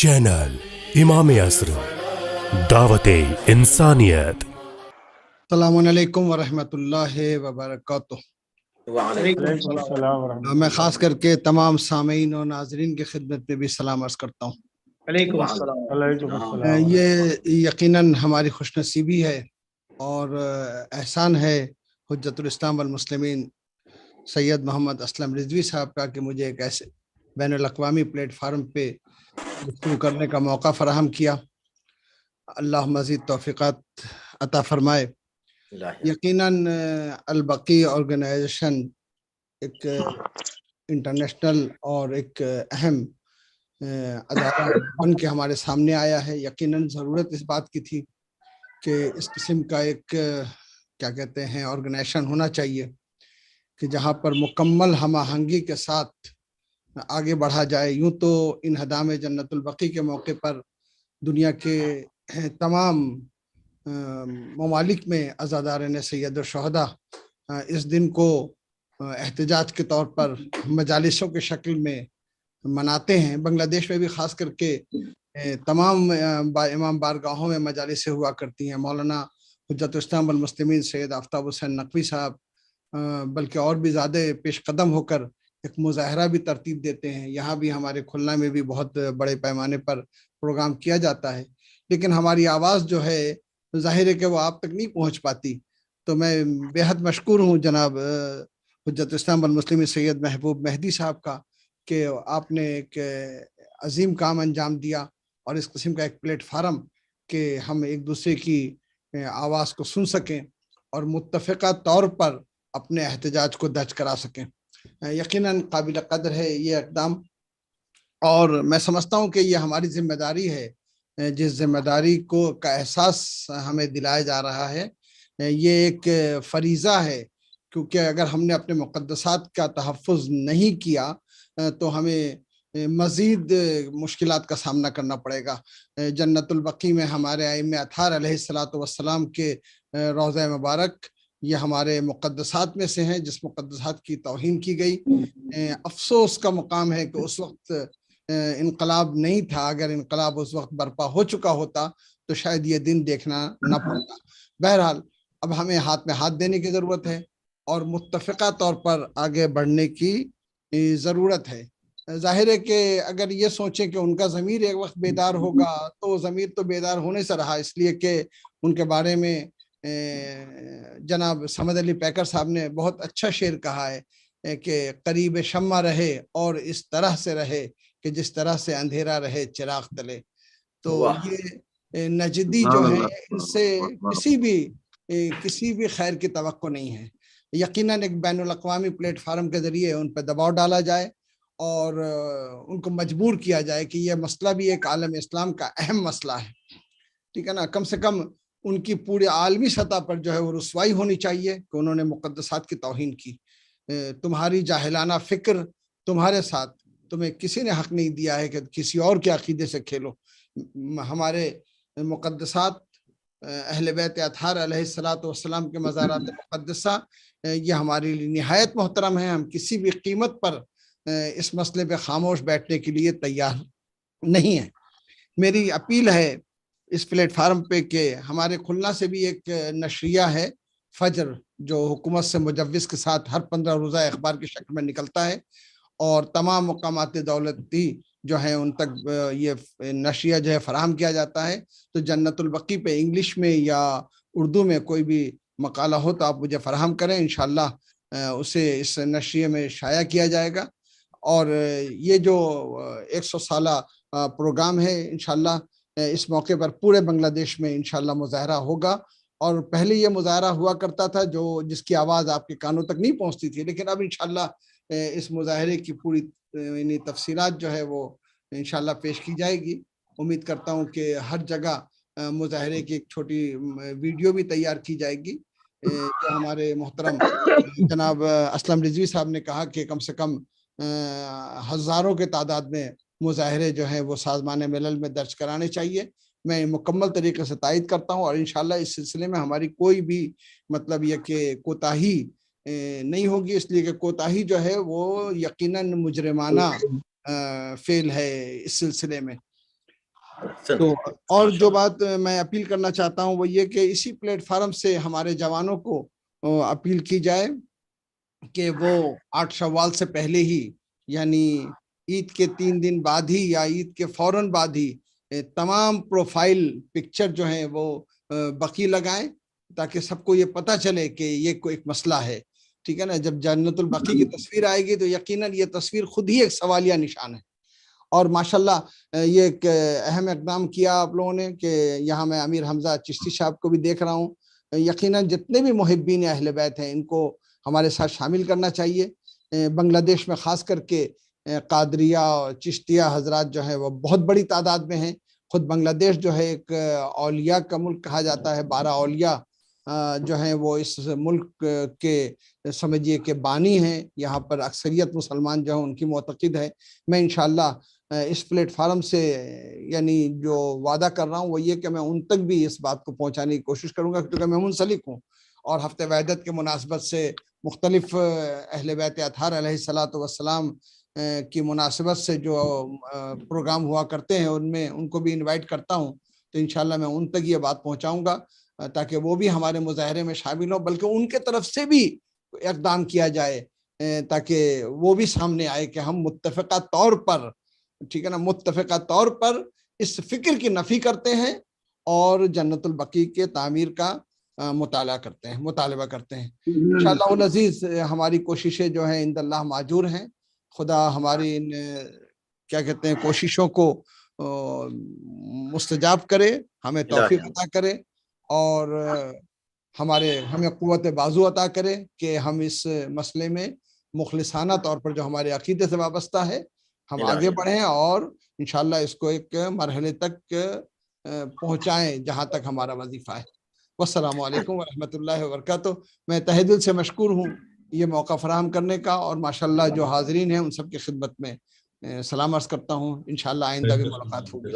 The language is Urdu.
چینل امام عصر دعوت انسانیت۔ السلام علیکم ورحمۃ اللہ وبرکاتہ۔ وعلیکم السلام ورحمۃ اللہ۔ میں خاص کر کے تمام سامعین اور ناظرین کی خدمت میں بھی سلام عرض کرتا ہوں۔ وعلیکم السلام۔ وعلیکم السلام۔ یہ یقیناً ہماری خوش نصیبی ہے اور احسان ہے حجت الاسلام والمسلمین سید محمد اسلم رضوی صاحب کا کہ مجھے ایک ایسے بین الاقوامی پلیٹ فارم پہ گفتگو کرنے کا موقع فراہم کیا۔ اللہ مزید توفیقات عطا فرمائے۔ یقیناً البقی آرگنائزیشن ایک انٹرنیشنل اور ایک اہم ادارہ بن کے ہمارے سامنے آیا ہے۔ یقیناً ضرورت اس بات کی تھی کہ اس قسم کا ایک کیا کہتے ہیں آرگنائزیشن ہونا چاہیے کہ جہاں پر مکمل ہم آہنگی کے ساتھ آگے بڑھا جائے۔ یوں تو انہدام جنت البقی کے موقع پر دنیا کے تمام ممالک میں عزادارین سید الشہداء اس دن کو احتجاج کے طور پر مجالسوں کے شکل میں مناتے ہیں۔ بنگلہ دیش میں بھی خاص کر کے تمام امام بارگاہوں میں مجالسیں ہوا کرتی ہیں۔ مولانا حجت الاسلام والمسلمین سید آفتاب حسین نقوی صاحب بلکہ اور بھی زیادہ پیش قدم ہو کر ایک مظاہرہ بھی ترتیب دیتے ہیں۔ یہاں بھی ہمارے کھلنا میں بھی بہت بڑے پیمانے پر پروگرام کیا جاتا ہے، لیکن ہماری آواز جو ہے ظاہر ہے کہ وہ آپ تک نہیں پہنچ پاتی۔ تو میں بے حد مشکور ہوں جناب حجت اسلام والمسلمین سید محبوب مہدی صاحب کا کہ آپ نے ایک عظیم کام انجام دیا اور اس قسم کا ایک پلیٹ فارم کہ ہم ایک دوسرے کی آواز کو سن سکیں اور متفقہ طور پر اپنے احتجاج کو درج کرا سکیں۔ یقیناً قابل قدر ہے یہ اقدام، اور میں سمجھتا ہوں کہ یہ ہماری ذمہ داری ہے، جس ذمہ داری کا احساس ہمیں دلایا جا رہا ہے۔ یہ ایک فریضہ ہے، کیونکہ اگر ہم نے اپنے مقدسات کا تحفظ نہیں کیا تو ہمیں مزید مشکلات کا سامنا کرنا پڑے گا۔ جنت البقی میں ہمارے ائمہ اطہار علیہ الصلوۃ والسلام کے روضہ مبارک یہ ہمارے مقدسات میں سے ہیں، جس مقدسات کی توہین کی گئی۔ افسوس کا مقام ہے کہ اس وقت انقلاب نہیں تھا۔ اگر انقلاب اس وقت برپا ہو چکا ہوتا تو شاید یہ دن دیکھنا نہ پڑتا۔ بہرحال اب ہمیں ہاتھ میں ہاتھ دینے کی ضرورت ہے اور متفقہ طور پر آگے بڑھنے کی ضرورت ہے۔ ظاہر ہے کہ اگر یہ سوچیں کہ ان کا ضمیر ایک وقت بیدار ہوگا تو وہ ضمیر تو بیدار ہونے سے رہا، اس لیے کہ ان کے بارے میں جناب صمد علی پیکر صاحب نے بہت اچھا شعر کہا ہے کہ قریب شمع رہے اور اس طرح سے رہے کہ جس طرح سے اندھیرا رہے چراغ تلے۔ تو یہ نجدی جو ہیں ان سے کسی بھی خیر کی توقع نہیں ہے۔ یقیناً ایک بین الاقوامی پلیٹ فارم کے ذریعے ان پہ دباؤ ڈالا جائے اور ان کو مجبور کیا جائے کہ یہ مسئلہ بھی ایک عالم اسلام کا اہم مسئلہ ہے، ٹھیک ہے نا۔ کم سے کم ان کی پورے عالمی سطح پر جو ہے وہ رسوائی ہونی چاہیے کہ انہوں نے مقدسات کی توہین کی۔ تمہاری جاہلانہ فکر تمہارے ساتھ، تمہیں کسی نے حق نہیں دیا ہے کہ کسی اور کے عقیدے سے کھیلو۔ ہمارے مقدسات اہل بیت اطہار علیہ الصلوۃ والسلام کے مزارات مقدسہ یہ ہمارے لیے نہایت محترم ہیں۔ ہم کسی بھی قیمت پر اس مسئلے پہ خاموش بیٹھنے کے لیے تیار نہیں ہیں۔ میری اپیل ہے اس پلیٹ فارم پہ کہ ہمارے کھلنا سے بھی ایک نشریہ ہے فجر، جو حکومت سے مجوز کے ساتھ ہر 15 روزہ اخبار کی شکل میں نکلتا ہے اور تمام مقامات دولتی جو ہیں ان تک یہ نشریہ جو ہے فراہم کیا جاتا ہے۔ تو جنت البقی پہ انگلش میں یا اردو میں کوئی بھی مقالہ ہو تو آپ مجھے فراہم کریں، انشاءاللہ اسے اس نشریے میں شائع کیا جائے گا۔ اور یہ جو 100 سالہ پروگرام ہے انشاءاللہ اس موقع پر پورے بنگلہ دیش میں انشاءاللہ مظاہرہ ہوگا۔ اور پہلے یہ مظاہرہ ہوا کرتا تھا جس کی آواز آپ کے کانوں تک نہیں پہنچتی تھی، لیکن اب انشاءاللہ اس مظاہرے کی پوری تفصیلات جو ہے وہ انشاءاللہ پیش کی جائے گی۔ امید کرتا ہوں کہ ہر جگہ مظاہرے کی ایک چھوٹی ویڈیو بھی تیار کی جائے گی۔ جو ہمارے محترم جناب اسلم رضوی صاحب نے کہا کہ کم سے کم ہزاروں کے تعداد میں مظاہرے جو ہیں وہ سازمان ملل میں درج کرانے چاہیے۔ میں مکمل طریقے سے تائید کرتا ہوں اور انشاءاللہ اس سلسلے میں ہماری کوئی بھی مطلب یہ کہ کوتاہی نہیں ہوگی، اس لیے کہ کوتاہی جو ہے وہ یقیناً مجرمانہ فعل ہے اس سلسلے میں۔ تو اور جو بات میں اپیل کرنا چاہتا ہوں وہ یہ کہ اسی پلیٹ فارم سے ہمارے جوانوں کو اپیل کی جائے کہ وہ 8 شوال سے پہلے ہی، یعنی عید کے 3 دن بعد ہی یا عید کے فوراً بعد ہی تمام پروفائل پکچر جو ہیں وہ بقی لگائیں، تاکہ سب کو یہ پتہ چلے کہ یہ کوئی ایک مسئلہ ہے. ٹھیک ہے نا. جب جنت البقیع کی تصویر آئے گی تو یقیناً یہ تصویر خود ہی ایک سوالیہ نشان ہے. اور ماشاءاللہ یہ ایک اہم اقدام کیا آپ لوگوں نے کہ یہاں میں امیر حمزہ چشتی صاحب کو بھی دیکھ رہا ہوں. یقیناً جتنے بھی محبین اہل بیت ہیں ان کو ہمارے ساتھ شامل کرنا چاہیے. بنگلہ دیش میں خاص کر کے قادریہ اور چشتیہ حضرات جو ہیں وہ بہت بڑی تعداد میں ہیں. خود بنگلہ دیش جو ہے ایک اولیاء کا ملک کہا جاتا ہے. 12 اولیاء جو ہیں وہ اس ملک کے سمجھیے کہ بانی ہیں. یہاں پر اکثریت مسلمان جو ہیں ان کی معتقد ہے. میں انشاءاللہ اس پلیٹ فارم سے یعنی جو وعدہ کر رہا ہوں وہ یہ کہ میں ان تک بھی اس بات کو پہنچانے کی کوشش کروں گا، کیونکہ میں منسلک ہوں اور ہفتہ وحدت کے مناسبت سے مختلف اہل بیت اطہار علیہ الصلاۃ والسلام کی مناسبت سے جو پروگرام ہوا کرتے ہیں ان میں ان کو بھی انوائٹ کرتا ہوں. تو انشاءاللہ میں ان تک یہ بات پہنچاؤں گا تاکہ وہ بھی ہمارے مظاہرے میں شامل ہوں، بلکہ ان کے طرف سے بھی اقدام کیا جائے تاکہ وہ بھی سامنے آئے کہ ہم متفقہ طور پر، ٹھیک ہے نا، متفقہ طور پر اس فکر کی نفی کرتے ہیں اور جنت البقیع کے تعمیر کا مطالبہ کرتے ہیں. انشاءاللہ العزیز ہماری کوششیں جو ہیں عند اللہ ماجور ہیں. خدا ہماری ان کیا کہتے ہیں کوششوں کو مستجاب کرے، ہمیں توفیق عطا کرے اور ہمیں قوت بازو عطا کرے کہ ہم اس مسئلے میں مخلصانہ طور پر جو ہمارے عقیدے سے وابستہ ہے ہم آگے بڑھیں اور انشاءاللہ اس کو ایک مرحلے تک پہنچائیں جہاں تک ہمارا وظیفہ ہے. والسلام علیکم ورحمۃ اللہ وبرکاتہ. میں تہہ دل سے مشکور ہوں یہ موقع فراہم کرنے کا، اور ماشاءاللہ جو حاضرین ہیں ان سب کی خدمت میں سلام عرض کرتا ہوں. انشاءاللہ آئندہ بھی ملاقات ہوگی.